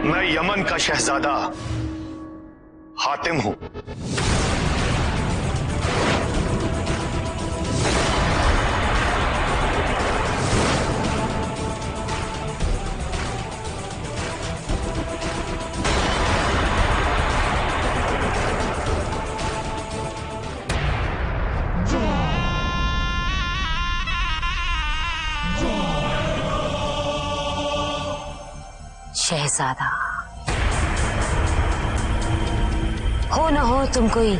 मैं यमन का शहजादा हातिम हूं। शहजादा हो न हो तुम कोई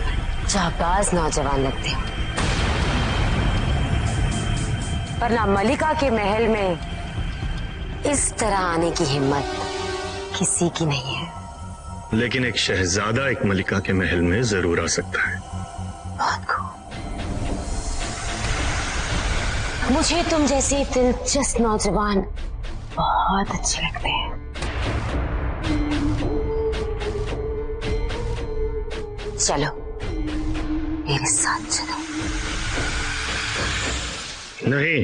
जाबाज नौजवान लगते हो, पर ना मलिका के महल में इस तरह आने की हिम्मत किसी की नहीं है। लेकिन एक शहजादा एक मलिका के महल में जरूर आ सकता है। बहुत खूब। मुझे तुम जैसे दिलचस्प नौजवान बहुत अच्छे लगते हैं। चलो मेरे साथ चलो। नहीं,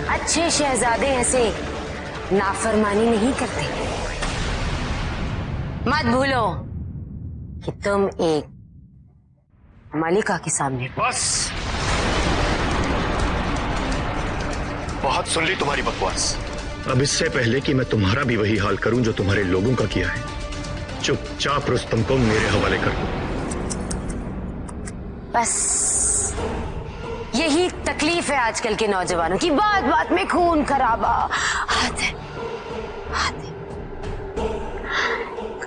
अच्छे शहजादे ऐसे नाफरमानी नहीं करते। मत भूलो कि तुम एक मलिका के सामने। बस, बहुत सुन ली तुम्हारी बकवास। अब इससे पहले कि मैं तुम्हारा भी वही हाल करूं जो तुम्हारे लोगों का किया है, चुपचाप रुस्तम को मेरे हवाले कर दो। बस यही तकलीफ है आजकल के नौजवानों की, बात बात में खून खराबा। आते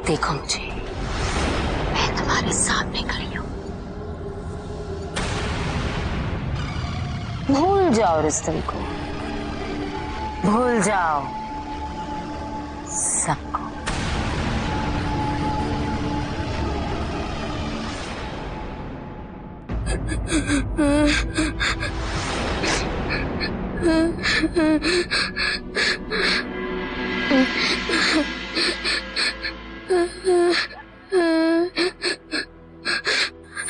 देखो मुझे, मैं तुम्हारे सामने खड़ी हूं। भूल जाओ रुस्तम को, भूल जाओ सबको।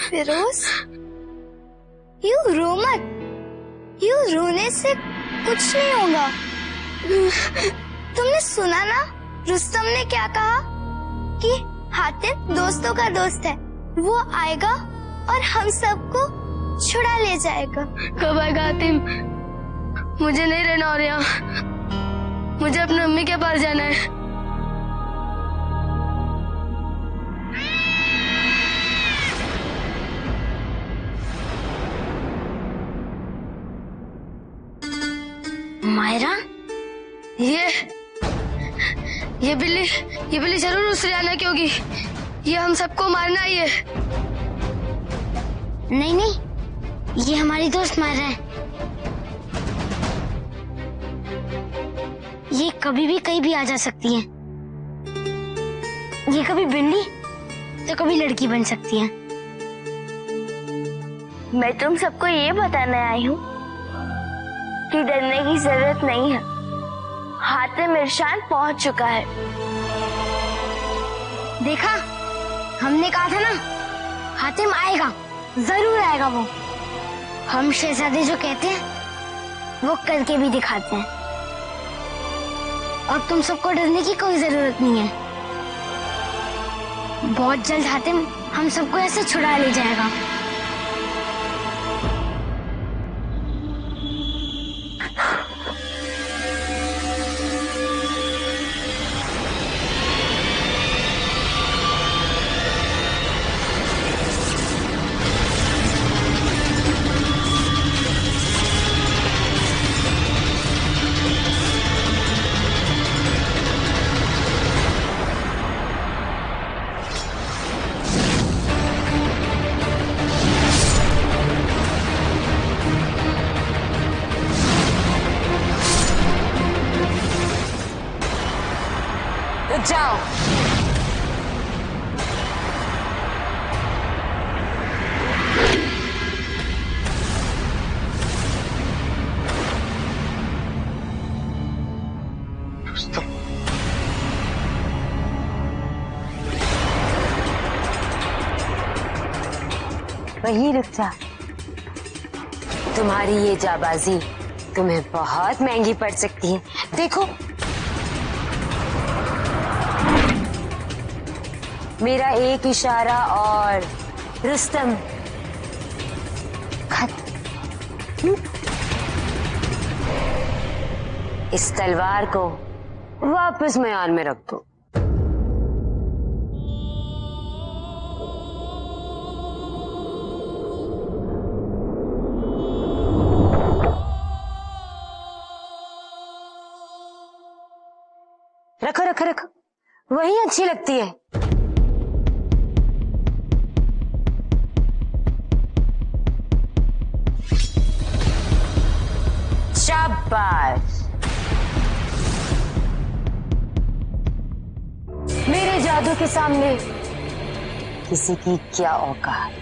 फिरोज, यूं रो मत। यूं रोने से कुछ नहीं होगा। तुमने सुना ना रुस्तम ने क्या कहा कि हातिम दोस्तों का दोस्त है, वो आएगा और हम सबको छुड़ा ले जाएगा। कब आएगा हातिम? मुझे नहीं रहना और यहाँ, मुझे अपनी मम्मी के पास जाना है। मायरा, ये बिल्ली जरूर उस रियाना की होगी। ये हम सबको मारना ही है। नहीं, ये हमारी दोस्त मायरा है। ये कभी भी कहीं भी आ जा सकती है। ये कभी बिल्ली तो कभी लड़की बन सकती है। मैं तुम सबको ये बताने आई हूँ कि डरने की जरूरत नहीं है। हातिम इरशान पहुंच चुका है। देखा, हमने कहा था ना, हातिम आएगा, जरूर आएगा वो। हम शहजादे जो कहते हैं वो करके भी दिखाते हैं। और तुम सबको डरने की कोई जरूरत नहीं है। बहुत जल्द हातिम हम सबको ऐसे छुड़ा ले जाएगा। वहीं रुक जा। तुम्हारी ये जाबाजी तुम्हें बहुत महंगी पड़ सकती है। देखो, मेरा एक इशारा और रुस्तम खत्म। इस तलवार को वापस म्यान में रख दो। रखो रखो रखो, वही अच्छी लगती है। शाबाश। मेरे जादू के सामने किसी की क्या औकात।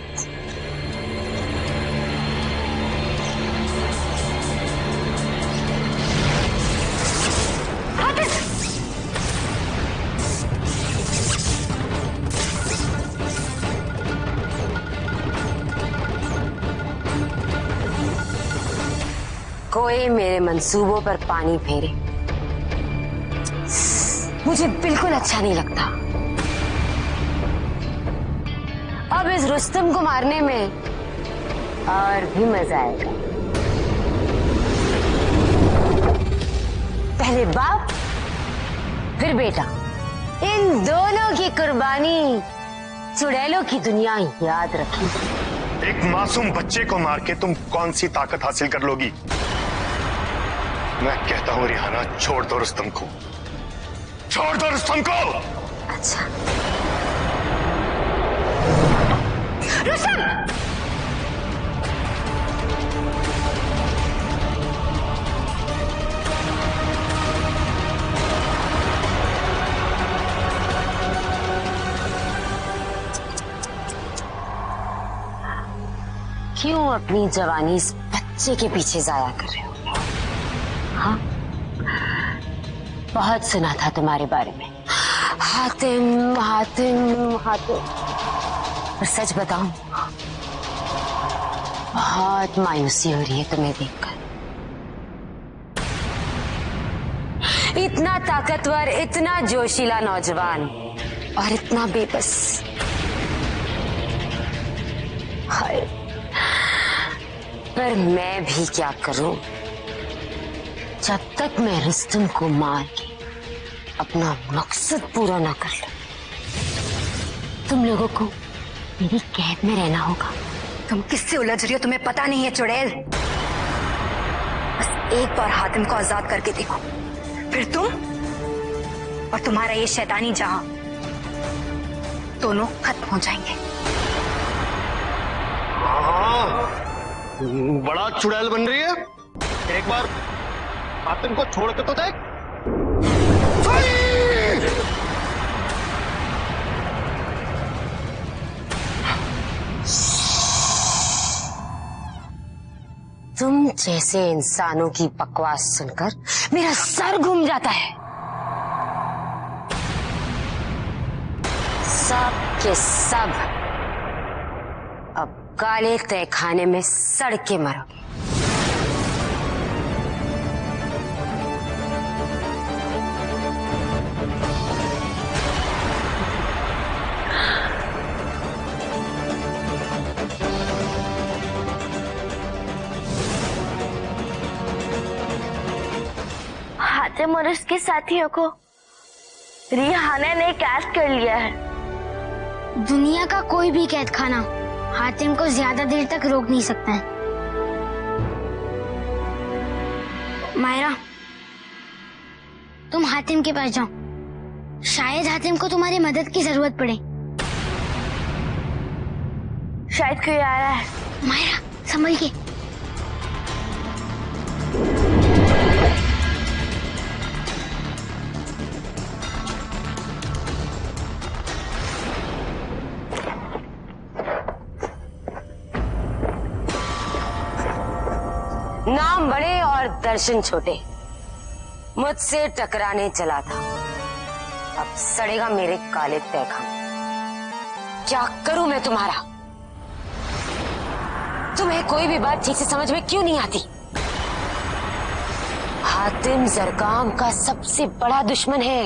कोई मेरे मंसूबों पर पानी फेरे, मुझे बिल्कुल अच्छा नहीं लगता। अब इस रुस्तम को मारने में और भी मजा आएगा। पहले बाप फिर बेटा, इन दोनों की कुर्बानी चुड़ैलों की दुनिया याद रखेगी। एक मासूम बच्चे को मार के तुम कौन सी ताकत हासिल कर लोगी? मैं कहता हूं रिहाना, छोड़ दो रुस्तम को, छोड़ दो रुस्तम को। अच्छा रुस्तम, क्यों अपनी जवानी इस बच्चे के पीछे जाया कर रहे हो? हाँ, बहुत सुना था तुम्हारे बारे में, हातिम हातिम हातिम। और सच बताऊं, बहुत मायूसी हो रही है तुम्हें देखकर। इतना ताकतवर, इतना जोशीला नौजवान और इतना बेबस। हाय, पर मैं भी क्या करूं जब तक मैं रुस्तम को मार के अपना मकसद पूरा ना कर लूं। तुम लोगों को मेरी कैद में रहना होगा। तुम किससे उलझ रही हो, तुम्हें पता नहीं है चुड़ैल? बस एक बार हातिम को आजाद करके देखो, फिर तुम और तुम्हारा ये शैतानी जहां दोनों खत्म हो जाएंगे। हाँ, बड़ा चुड़ैल बन रही है। एक बार हातिम को छोड़ के तो देख। तुम जैसे इंसानों की बकवास सुनकर मेरा सर घूम जाता है। सब के सब अब काले तहखाने में सड़ के मरोगे। हातिम और उसके साथियों को रिहाना ने कैद कर लिया है। दुनिया का कोई भी कैद खाना हातिम को ज्यादा देर तक रोक नहीं सकता है। मायरा, तुम हातिम के पास जाओ, शायद हातिम को तुम्हारी मदद की जरूरत पड़े। शायद कोई आ रहा है। मायरा, संभल के। नाम बड़े और दर्शन छोटे, मुझसे टकराने चला था, अब सड़ेगा मेरे काले तहखाने। क्या करूं मैं तुम्हारा? तुम्हें कोई भी बात ठीक से समझ में क्यों नहीं आती? हातिम जरकाम का सबसे बड़ा दुश्मन है।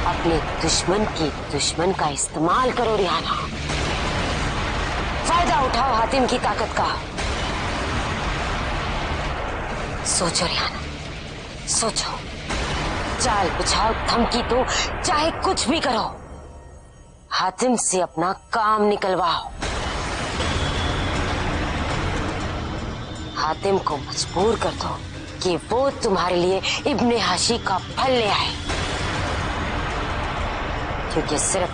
अपने दुश्मन की दुश्मन का इस्तेमाल करो रिहाना। फायदा उठाओ हातिम की ताकत का। सोचो रिहाना, सोचो। चाल बिछाओ, धमकी दो, चाहे कुछ भी करो, हातिम से अपना काम निकलवाओ। हातिम को मजबूर कर दो कि वो तुम्हारे लिए इब्ने हाशी का फल ले आए, क्योंकि सिर्फ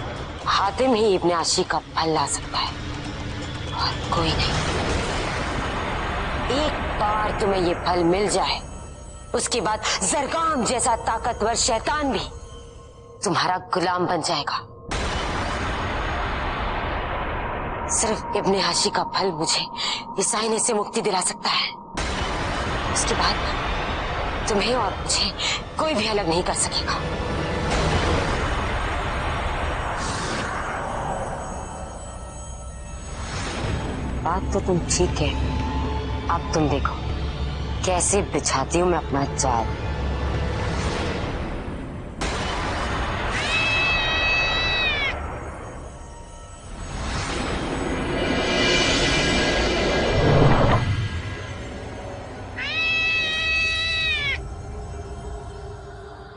हातिम ही इब्ने हाशी का फल ला सकता है और कोई नहीं। एक बार तुम्हें ये फल मिल जाए, उसके बाद जरकाम जैसा ताकतवर शैतान भी तुम्हारा गुलाम बन जाएगा। सिर्फ इब्ने हाशी का फल मुझे इस आईने से मुक्ति दिला सकता है। उसके बाद तुम्हें और मुझे कोई भी अलग नहीं कर सकेगा। बात तो तुम ठीक है। अब तुम देखो कैसे बिछाती हूं मैं अपना जाल।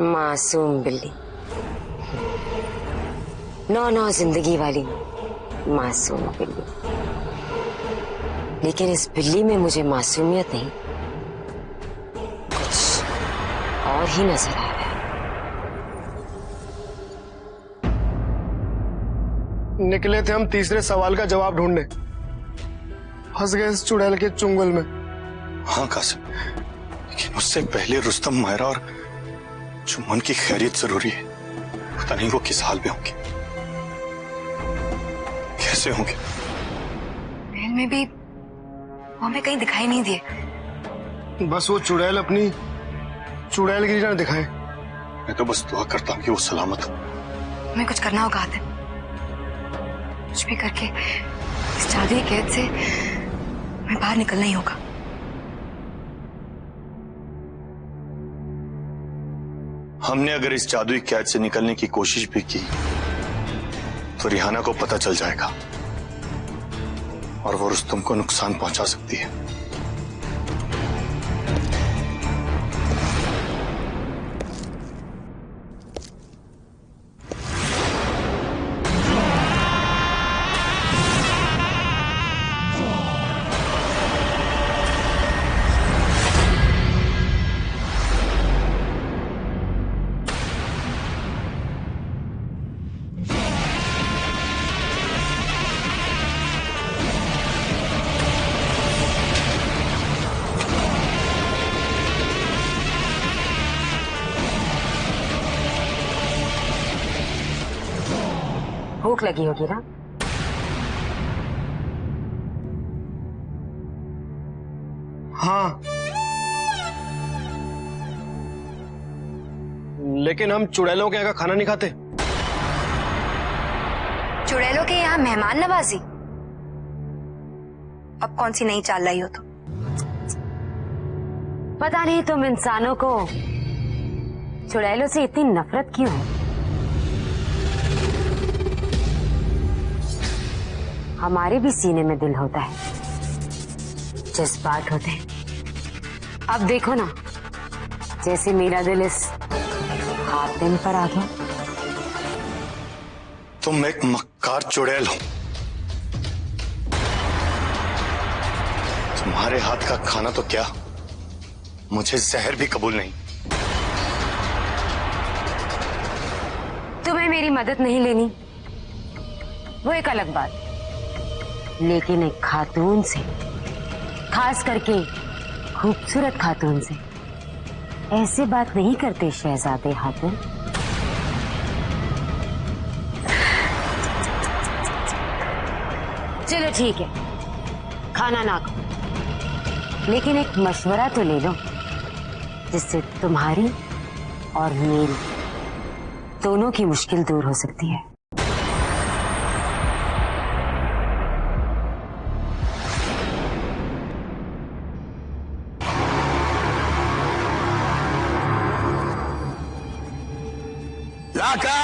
मासूम बिल्ली, नौ जिंदगी वाली मासूम बिल्ली। लेकिन इस बिल्ली में मुझे मासूमियत नहीं, कुछ और ही नजर आ रहा है। निकले थे हम तीसरे सवाल का जवाब ढूंढने, फंस गए इस चुड़ैल के चुंगल में। हाँ कासिम, लेकिन उससे पहले रुस्तम, मायरा और चुम्मन की खैरियत जरूरी है। पता नहीं वो किस हाल में होंगे, कैसे होंगे। महल में भी वो हमें कहीं दिखाई नहीं दिए। बस वो चुड़ैल अपनी चुड़ैलगिरी ना दिखाए। मैं तो बस दुआ करता हूँ कि वो सलामत हो। हमें कुछ करना होगा हातिम, कुछ भी करके इस जादुई कैद से हमें बाहर निकलना ही होगा। हमने अगर इस जादुई कैद से निकलने की कोशिश भी की तो रिहाना को पता चल जाएगा और वो रुस्तम को नुकसान पहुंचा सकती है। भूख लगी होगी ना? हाँ, लेकिन हम चुड़ैलों के यहाँ का खाना नहीं खाते। चुड़ैलों के यहाँ मेहमान नवाजी? अब कौन सी नई चाल लाई हो तुम? पता नहीं तुम इंसानों को चुड़ैलों से इतनी नफरत क्यों है? हमारे भी सीने में दिल होता है, जज्बात होते हैं। अब देखो ना, जैसे मेरा दिल इस हातिम पर आ गया। तुम एक मक्कार चुड़ैल हो। तुम्हारे हाथ का खाना तो क्या, मुझे जहर भी कबूल नहीं। तुम्हें मेरी मदद नहीं लेनी, वो एक अलग बात, लेकिन एक खातून से, खास करके खूबसूरत खातून से ऐसे बात नहीं करते शहजादे हातिम। चलो ठीक है, खाना ना खाओ, लेकिन एक मशवरा तो ले लो जिससे तुम्हारी और मेरी दोनों की मुश्किल दूर हो सकती है। लाका!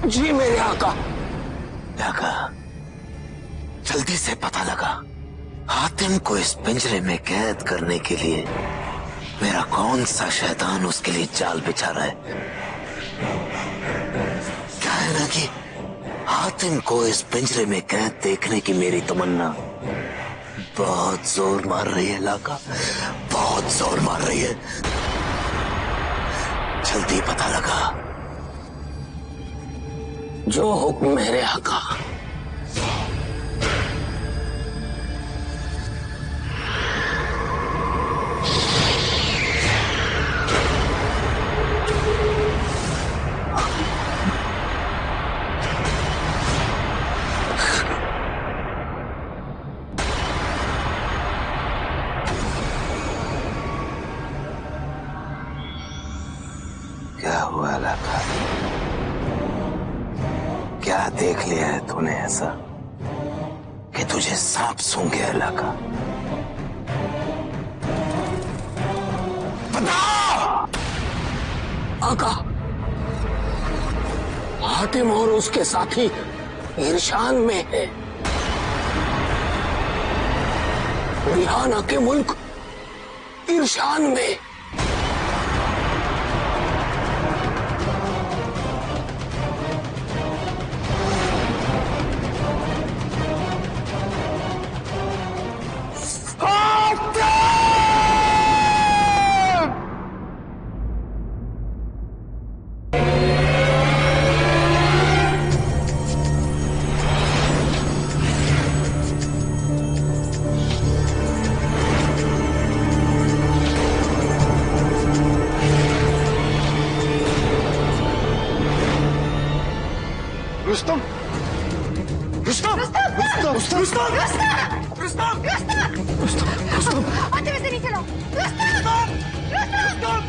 जी मेरे आका। लाका, जल्दी से पता लगा हातिम को इस पिंजरे में कैद करने के लिए मेरा कौन सा शैतान उसके लिए जाल बिछा रहा है। क्या है ना कि हातिम को इस पिंजरे में कैद देखने की मेरी तमन्ना बहुत जोर मार रही है लाका, बहुत जोर मार रही है। जल्दी पता लगा। जो हुक्म मेरे आका। क्या हुआ लाका? क्या देख लिया है तूने ऐसा कि तुझे सांप सूंघ गया लाका? बता! आका, हातिम और उसके साथी इरशान में है। रिहाना के मुल्क इरशान में। रुस्तम, रुस्तम, रुस्तम, रुस्तम, रुस्तम, रुस्तम, रुस्तम, हातिम से नीचे लो। रुस्तम! रुस्तम!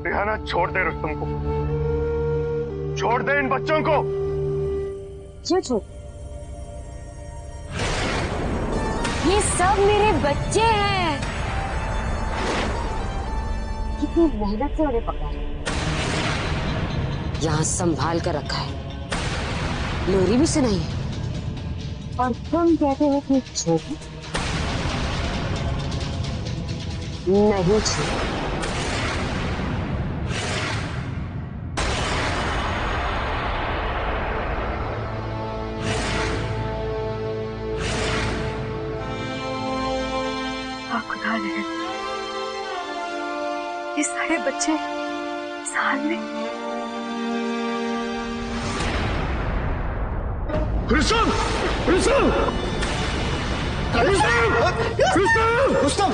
रिहाना, छोड़ दे रुस्तम को, छोड़ दे इन बच्चों को। क्यों छोड़? ये सब मेरे बच्चे हैं। कितनी मेहनत से उन्हें पकड़ा है, यहाँ संभाल कर रखा है, लोरी भी सुनाई है, और तुम कहते हो कि छोटी नहीं छोटी। खुदा ने ये सारे बच्चे साल में। रुस्तम, रुस्तम, रुस्तम, रुस्तम, रुस्तम।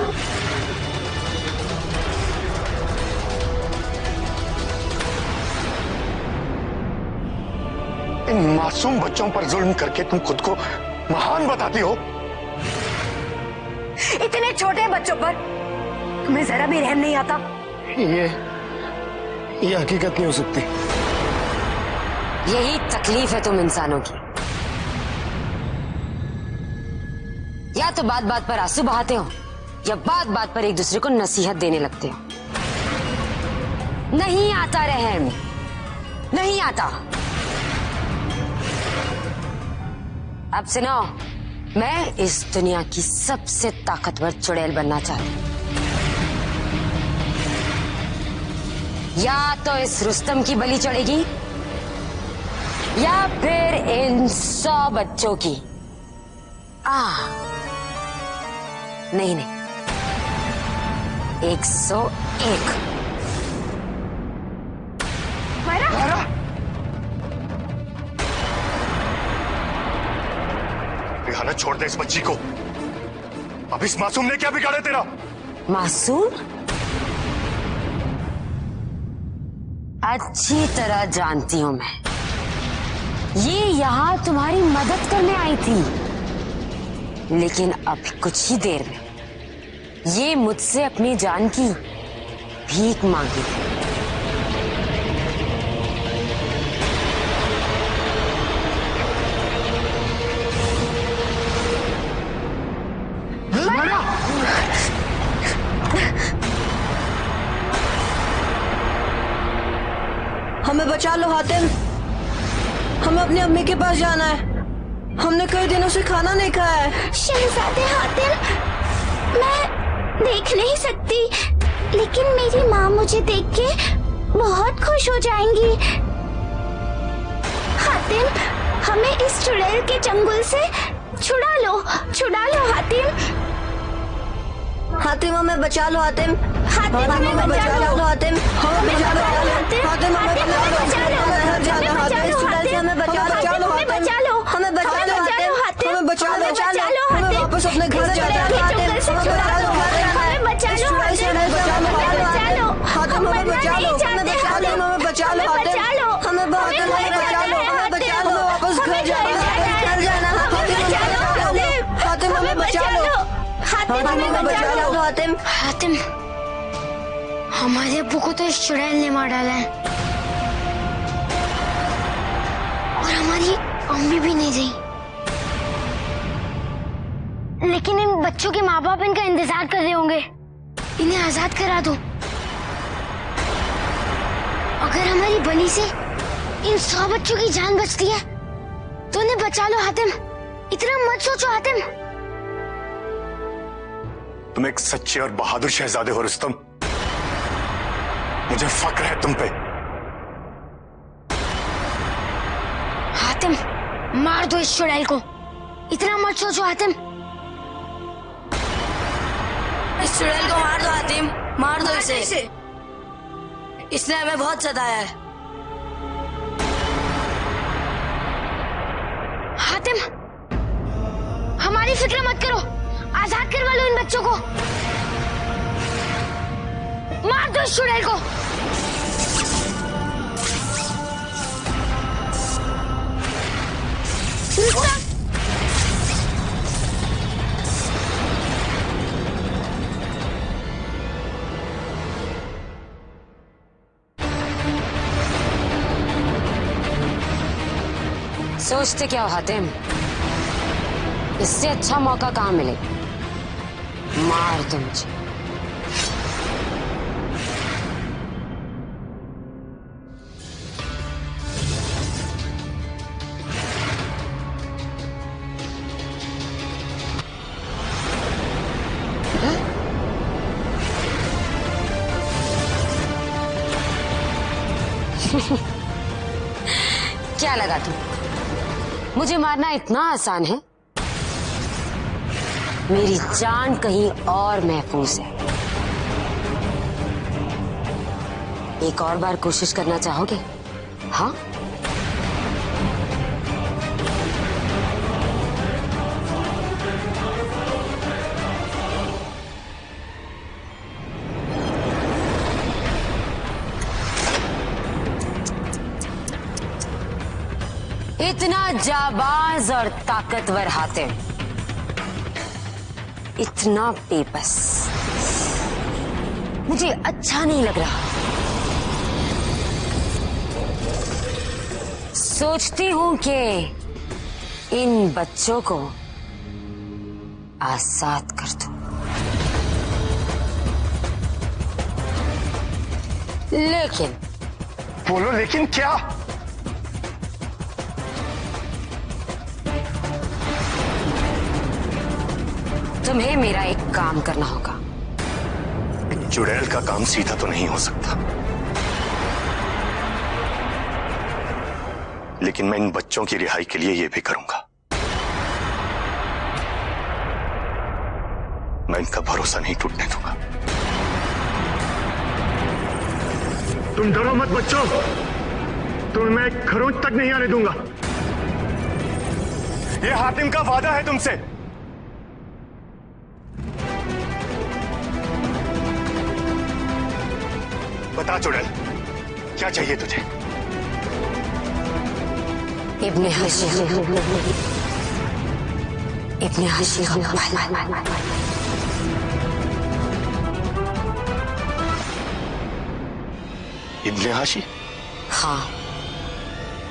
इन मासूम बच्चों पर जुल्म करके तुम खुद को महान बताती हो। इतने छोटे बच्चों पर तुम्हें जरा भी रहम नहीं आता? ये हकीकत नहीं हो सकती। यही तकलीफ है तुम इंसानों की। या तो बात बात पर आंसू बहाते हो, या बात बात पर एक दूसरे को नसीहत देने लगते हो। नहीं आता रहम, नहीं आता। अब सुनो, मैं इस दुनिया की सबसे ताकतवर चुड़ैल बनना चाहती हूँ। या तो इस रुस्तम की बलि चढ़ेगी, या फिर इन 100 बच्चों की। नहीं नहीं, 101। रिहाना, छोड़ दे इस बच्ची को। अब इस मासूम ने क्या बिगाड़ा तेरा? मासूम? अच्छी तरह जानती हूं मैं। ये यहां तुम्हारी मदद करने आई थी, लेकिन अब कुछ ही देर में ये मुझसे अपनी जान की भीख मांगी। बचा लो हातिम, हमें अपनी अम्मी के पास जाना है। हमने कई दिनों से खाना नहीं खाया है। शहजादे हातिम, मैं देख नहीं सकती, लेकिन मेरी माँ मुझे देख के बहुत खुश हो जाएंगी। हातिम, हमें इस चुड़ैल के चंगुल से छुड़ा लो हातिम। हातिम हमें बचा लो हातिम, हातिम हमें बचा लो हातिम, हमें बचा लो हातिम, हातिम, हमें बचा लो हातिम, इस चुड़ैल से हमें बचा लो, हमें बचा लो हातिम, हमें बचा लो, हमें वापस अपने घर जाना है हातिम, हमें बचा लो हातिम, हमें बचा लो हातिम, हमें बचा लो हातिम, हमें बचा लो, हमें बचा लो, हमें बचा लो हातिम, हमें बचा लो, हमें बचा लो, वापस घर जाना हातिम, हमें बचा लो हातिम, हमें बचा लो हातिम। हातिम, हमारे अब्बू को तो इस चुड़ैल ने मार डाला है और हमारी अम्मी भी नहीं गई, लेकिन इन बच्चों के माँ बाप इनका इंतजार कर रहे होंगे। इन्हें आजाद करा दो। अगर हमारी बलि से इन 100 बच्चों की जान बचती है तो उन्हें बचा लो हातिम, इतना मत सोचो हातिम। तुम एक सच्चे और बहादुर शहजादे हो रुस्तम, मुझे फक्र है तुम पे। हातिम, मार दो इस चुड़ैल को, इतना मत सोचो हातिम। इस चुड़ैल को मार दो हातिम, मार दो इसे, इसने हमें बहुत सताया है। हातिम, हमारी फिक्र मत करो, आजाद करवा लो इन बच्चों को, मार दो इस चुड़ैल को। सोचते क्या हो हातिम, इससे अच्छा मौका कहाँ मिले। मार दो मुझे। क्या लगा तुम, मुझे मारना इतना आसान है? मेरी जान कहीं और महफूज है। एक और बार कोशिश करना चाहोगे? हाँ? इतना जाबाज और ताकतवर हातिम, इतना बेबस, मुझे अच्छा नहीं लग रहा। सोचती हूं कि इन बच्चों को आजाद कर दूं, लेकिन बोलो लेकिन क्या? तुम्हें मेरा एक काम करना होगा। चुड़ैल का काम सीधा तो नहीं हो सकता, लेकिन मैं इन बच्चों की रिहाई के लिए यह भी करूंगा। मैं इनका भरोसा नहीं टूटने दूंगा। तुम डरो मत बच्चों, तुम्हें मैं खरोंच तक नहीं आने दूंगा। यह हातिम का वादा है तुमसे। बता चुड़ैल, क्या चाहिए तुझे? इब्ने हाशी, इब्ने हाशी का मोबाइल। इब्ने हाशी? हाँ,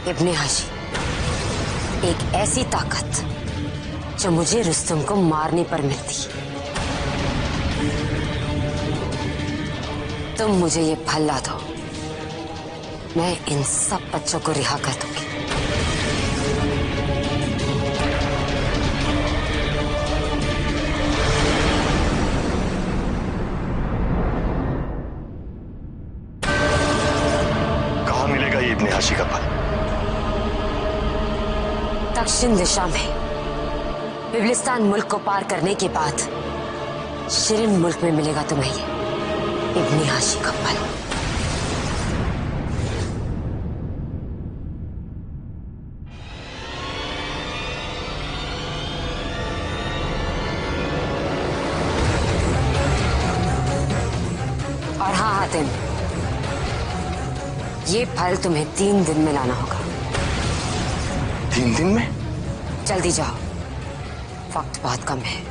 इब्ने हाशी, एक ऐसी ताकत जो मुझे रुस्तम को मारने पर मिलती। तुम मुझे ये फल ला दो, मैं इन सब बच्चों को रिहा कर दूंगी। कहाँ मिलेगा ये इब्ने हाशी का फल? दक्षिण दिशा में बिब्लिस्तान मुल्क को पार करने के बाद शिरिन मुल्क में मिलेगा तुम्हें ये इब्ने हाशी का फल। और हाँ हातिम, ये फल तुम्हें 3 दिन में लाना होगा। 3 दिन में? जल्दी जाओ, वक्त बहुत कम है।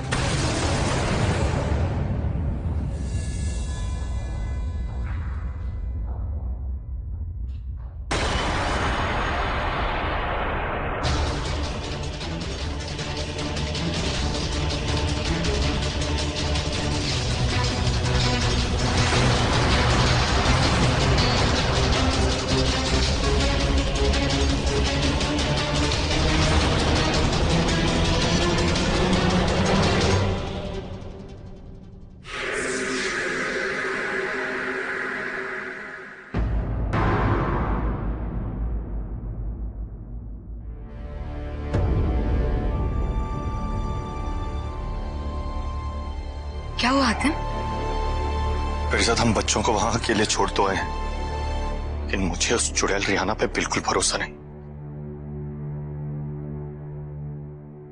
क्या हुआ हातिम? फिरजाद, हम बच्चों को वहां अकेले छोड़ तो आए, लेकिन मुझे उस चुड़ैल रिहाना पे बिल्कुल भरोसा नहीं।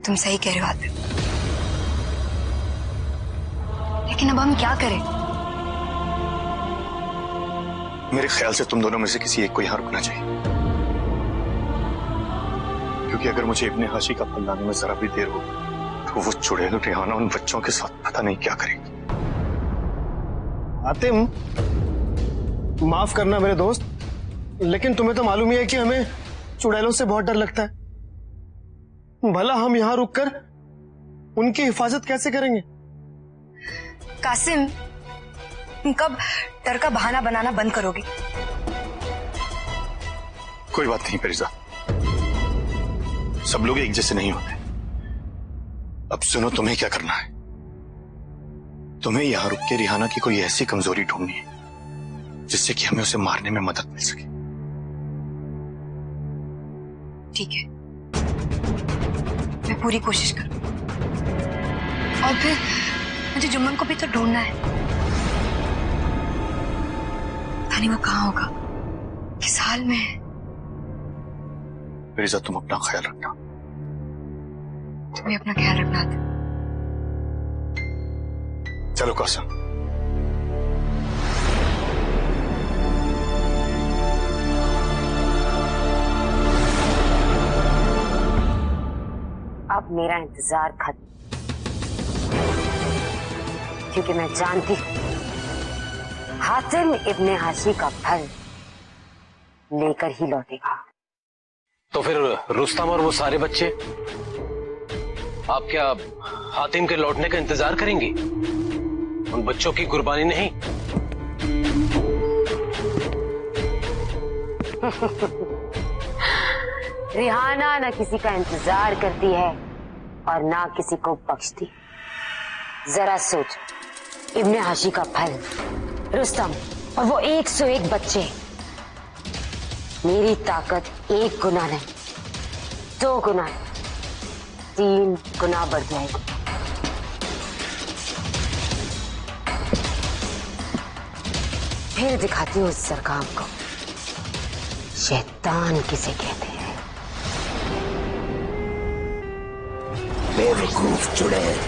तुम सही कह रहे हो हातिम, लेकिन अब हम क्या करें? मेरे ख्याल से तुम दोनों में से किसी एक को यहां रुकना चाहिए, क्योंकि अगर मुझे इब्ने हाशी का फल लाने में जरा भी देर हो तो वो चुड़ैल रिहाना उन बच्चों के साथ पता नहीं क्या करेगी। हातिम, माफ करना मेरे दोस्त, लेकिन तुम्हें तो मालूम ही है कि हमें चुड़ैलों से बहुत डर लगता है। भला हम यहां रुककर उनकी हिफाजत कैसे करेंगे? कासिम, तुम कब डर का बहाना बनाना बंद करोगे? कोई बात नहीं फिरजाद, सब लोग एक जैसे नहीं होते। अब सुनो, तुम्हें क्या करना है। तुम्हें यहां रुक के रिहाना की कोई ऐसी कमजोरी ढूंढनी है जिससे कि हमें उसे मारने में मदद मिल सके। ठीक है, मैं पूरी कोशिश करूं। और फिर मुझे जुम्मन को भी तो ढूंढना है। पता नहीं वो कहाँ होगा, किस हाल में है। फिरजाद, तुम अपना ख्याल रखना। तुम्हें अपना ख्याल रखना था। चलो कासिम। अब मेरा इंतजार खत्म, क्योंकि मैं जानती हूं हातिम इब्ने हाशी का फल लेकर ही लौटेगा। तो फिर रुस्तम और वो सारे बच्चे, आप क्या हातिम के लौटने का इंतजार करेंगी? उन बच्चों की कुर्बानी नहीं? रिहाना ना किसी का इंतजार करती है और ना किसी को बख्शती। जरा सोच, इब्ने हाशी का फल, रुस्तम और वो 101 बच्चे, मेरी ताकत 1 गुना नहीं, 2 गुना, 3 गुना बढ़ जाएगी। फिर दिखाती हूँ इस सरकाम को शैतान किसे कहते हैं। बेवकूफ चुड़ैल,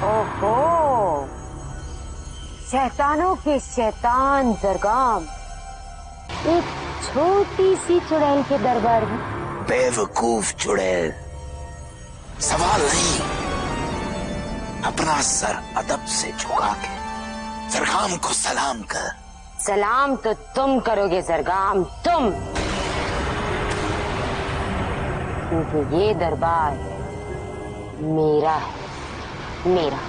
ओहो, शैतानों के शैतान जरगाम एक छोटी सी चुड़ैल के दरबार में। बेवकूफ चुड़ैल, सवाल नहीं, अपना सर अदब से झुका के सरखाम को सलाम कर सलाम तो तुम करोगे सरगाम, तुम, क्योंकि ये दरबार मेरा है, मेरा।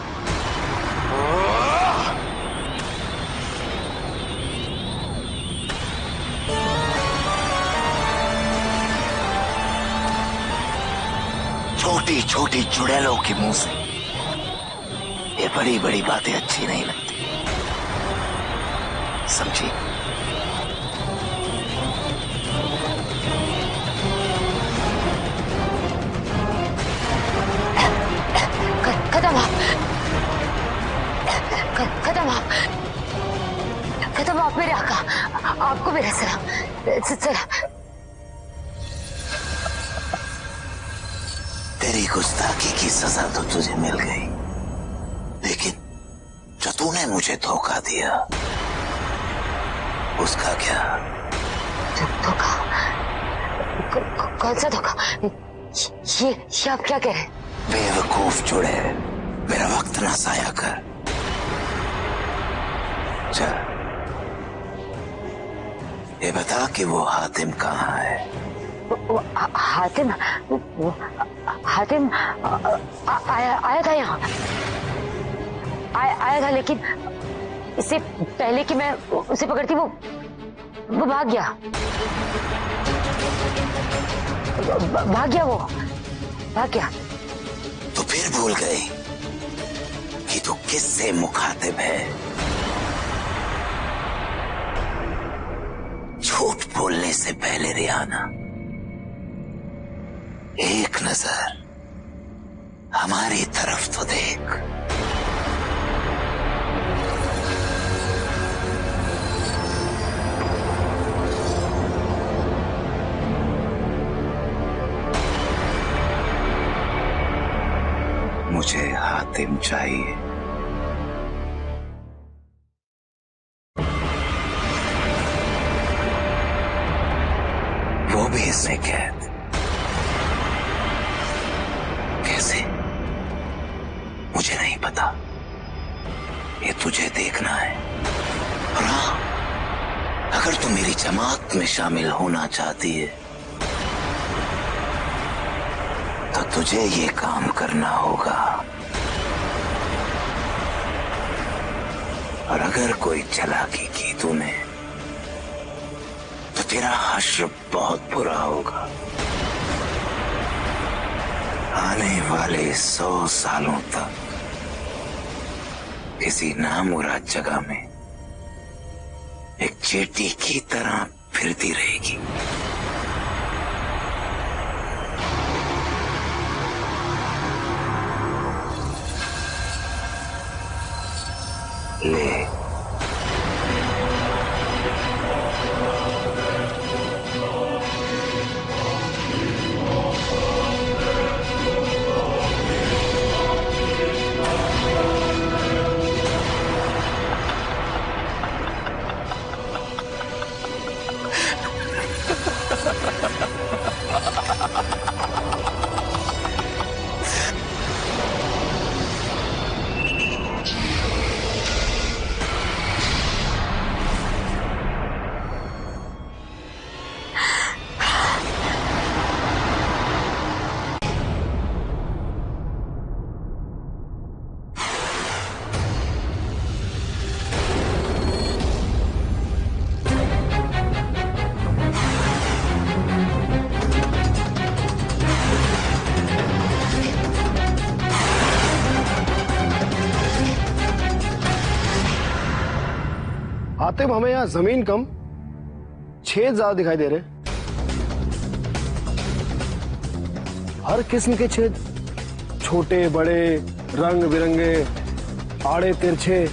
छोटी छोटी चुड़ैलों के मुंह से ये बड़ी बड़ी बातें अच्छी नहीं लगती, समझी? खत्म आप, खत्म आप, खत्म आप मेरे आका, आपको मेरा सलाम, सलाम। तेरी गुस्ताखी की सजा तो तुझे मिल गई, लेकिन जो तूने मुझे धोखा दिया उसका क्या? धोखा? कौन सा धोखा? ये आप क्या कह रहे हैं? बेवकूफ चुड़े, मेरा वक्त ना साया कर। चल ये बता कि वो हातिम कहाँ है? हातिम? हातिम आया था यहाँ, आया था, लेकिन इससे पहले कि मैं उसे पकड़ती वो भाग गया, भाग गया। तो फिर भूल गई कि तू किससे मुखातिब है? झूठ बोलने से पहले रियाना, एक नजर हमारी तरफ तो देख। मुझे हातिम चाहिए। वो भी इसमें कैद। कैसे? मुझे नहीं पता, ये तुझे देखना है। और हाँ, अगर तू मेरी जमात में शामिल होना चाहती है तो तुझे ये काम करना होगा। और अगर कोई चालाकी की तूने तो तेरा हश्र बहुत बुरा होगा। आने वाले 100 सालों तक किसी नामुराद जगह में एक चींटी की तरह फिरती रहेगी। ले, हातिम, हमें यहाँ जमीन कम, छेद ज्यादा दिखाई दे रहे। हर किस्म के छेद, छोटे बड़े, रंग बिरंगे, आड़े तिरछे।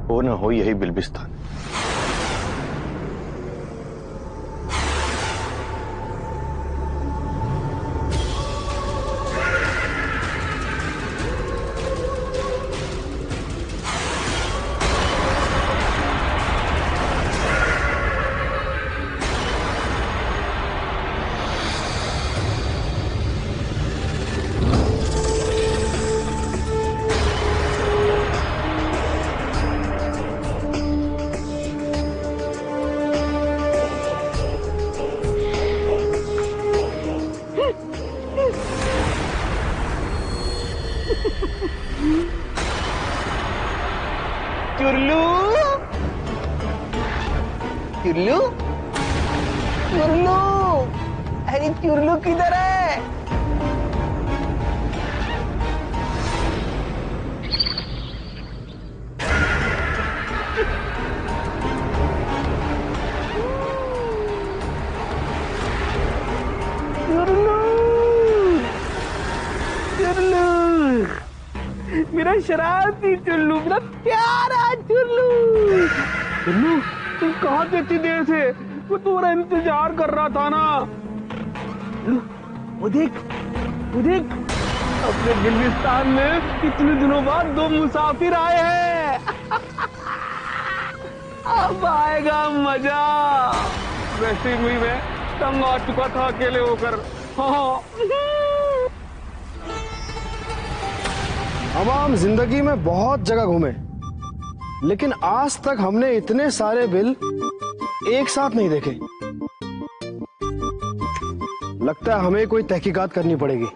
हो ना हो यही बिल्बिस्तान। चुल्लू चुल्लू, अरे चुल्लू किधर है? मेरा शरारती चुल्लू, मेरा प्यारा चुल्लू। चुल्लू तुम कहाँ थे इतनी देर से? मैं तुम्हारा इंतजार कर रहा था ना। वो देख अपने गिलगिस्तान में कितने दिनों बाद दो मुसाफिर आए हैं। अब आएगा मजा। वैसे भी मैं तंग आ चुका था अकेले होकर। हाँ अब हम जिंदगी में बहुत जगह घूमे, लेकिन आज तक हमने इतने सारे बिल एक साथ नहीं देखे। लगता है हमें कोई तहकीकात करनी पड़ेगी।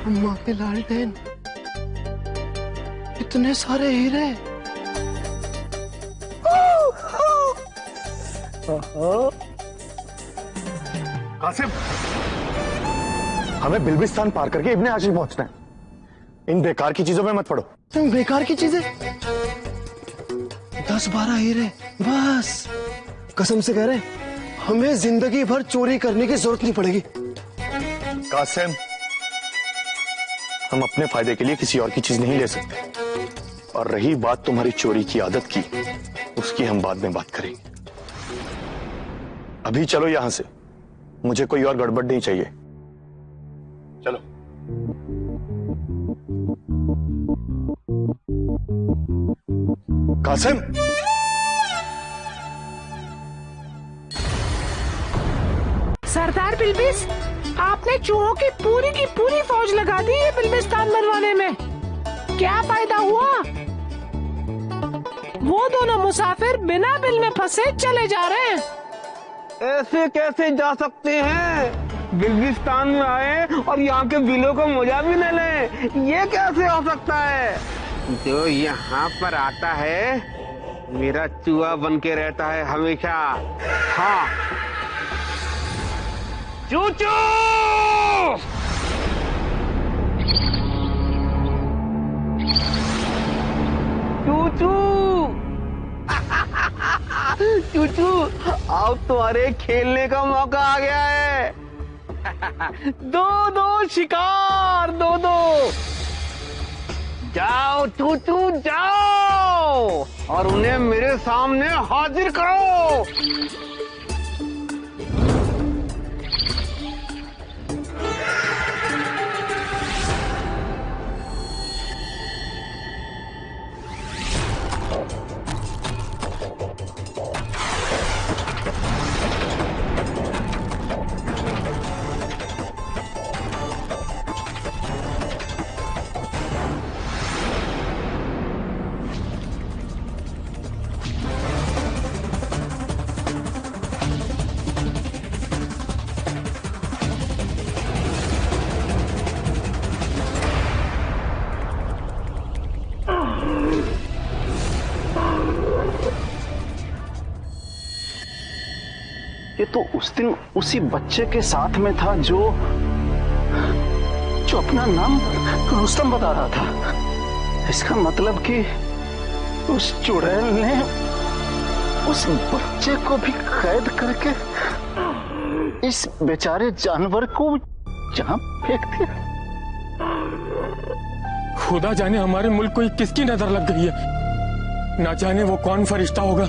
अम्मा के लालटेन, इतने सारे हीरे। कासिम, हमें बिल्बिस्तान पार करके इब्ने हाशिम पहुंचना है। इन बेकार की चीजों में मत पड़ो। तुम बेकार की चीजें? 10-12 हीरे बस। कसम से कह रहे, हमें जिंदगी भर चोरी करने की जरूरत नहीं पड़ेगी। कासिम, हम अपने फायदे के लिए किसी और की चीज नहीं ले सकते। और रही बात तुम्हारी चोरी की आदत की, उसकी हम बाद में बात करेंगे। अभी चलो यहां से, मुझे कोई और गड़बड़ नहीं चाहिए। चलो। कासिम, सरदार बिल्बिस, आपने चूहों की पूरी फौज लगा दी है बिल्बिस्तान बनवाने में। क्या फायदा हुआ? वो दोनों मुसाफिर बिना बिल में फंसे चले जा रहे हैं। ऐसे कैसे जा सकते हैं? बिल्बिस्तान में आए और यहाँ के बिलों को मजा भी न ले, ये कैसे हो सकता है? जो यहाँ पर आता है मेरा चूहा बन के रहता है हमेशा। हाँ, चूचू! चूचू! चूचू, अब तुम्हारे खेलने का मौका आ गया है। दो शिकार, दो। जाओ चूचू, जाओ और उन्हें मेरे सामने हाजिर करो। ये तो उस दिन उसी बच्चे के साथ में था जो अपना नाम रुस्तम बता रहा था। इसका मतलब कि उस चुड़ैल ने उस बच्चे को भी कैद करके इस बेचारे जानवर को जहां फेंक दिया। खुदा जाने हमारे मुल्क को किसकी नजर लग गई है। ना जाने वो कौन फरिश्ता होगा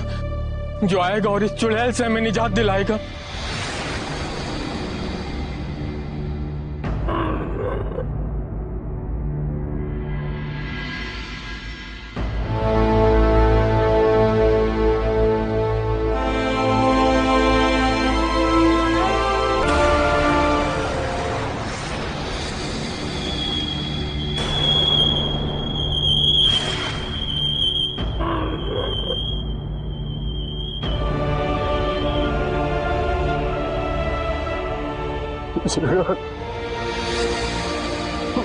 जो आएगा और इस चुड़ैल से हमें निजात दिलाएगा।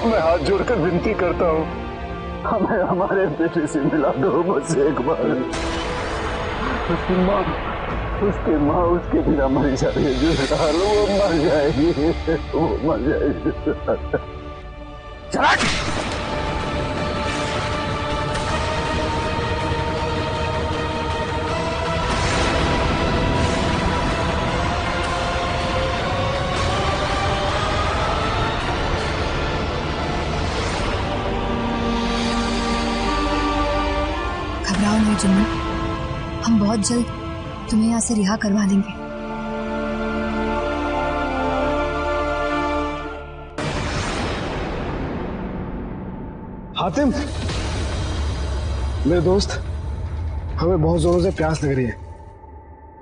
मैं हाथ जोड़कर विनती करता हूँ, हमें हमारे बेटे से मिला दो बस एक बार। उसकी माँ उसके बिना मर जाएगी, वो मर जाएगी, वो मर जाएगी। चला घबराओ नहीं जुन्नू, हम बहुत जल्द तुम्हें यहाँ से रिहा करवा लेंगे। हातिम, मेरे दोस्त, हमें बहुत जोरों से प्यास लग रही है,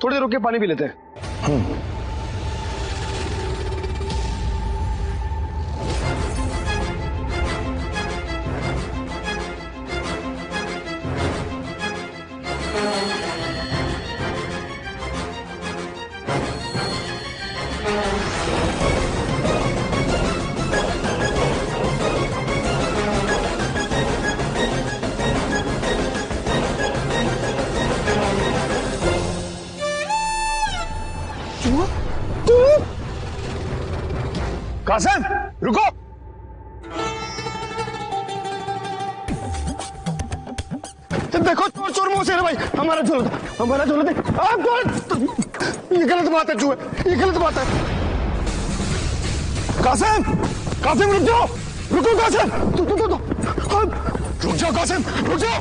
थोड़ी देर रुक के पानी पी लेते हैं। कासिम, रुको। देखो चोर चोर मुंह से है भाई, हमारा झोला था, हमारा झोला था। ये गलत बात है चूहे, ये गलत बात है। कासिम, कासिम रुक जाओ, रुको कासिम, रुक जाओ कासिम, रुक जाओ।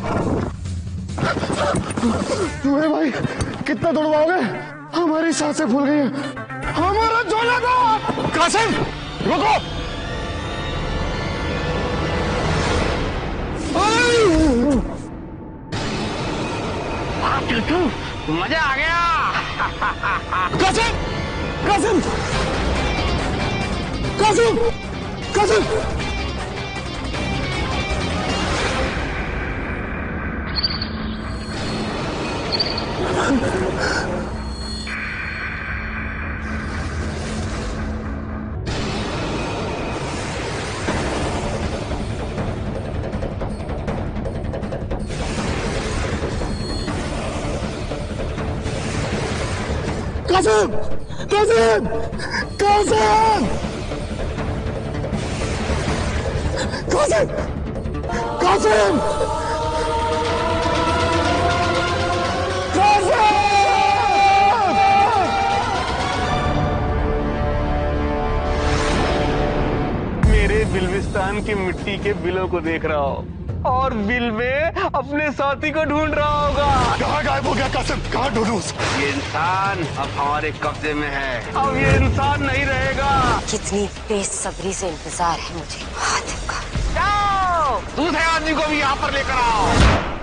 चूहे भाई कितना दौड़वाओगे, हमारी सांसें फूल गई हैं, हमारा झोला था। कासिम रुको। मजा आ गया। कासिम, कासिम, कासिम, कासिम। कासिम, कासिम, कासिम, कासिम, कासिम, मेरे बिल्विस्तान की मिट्टी के बिलों को देख रहा हो और बिल में अपने साथी को ढूंढ रहा होगा। कहाँ गायब हो गया कासिम, कहाँ ढूंढूं? ये इंसान अब हमारे कब्जे में है, अब ये इंसान नहीं रहेगा। कितनी बेसब्री से इंतजार है मुझे हातिम का। जाओ दूसरे आदमी को भी यहाँ पर लेकर आओ।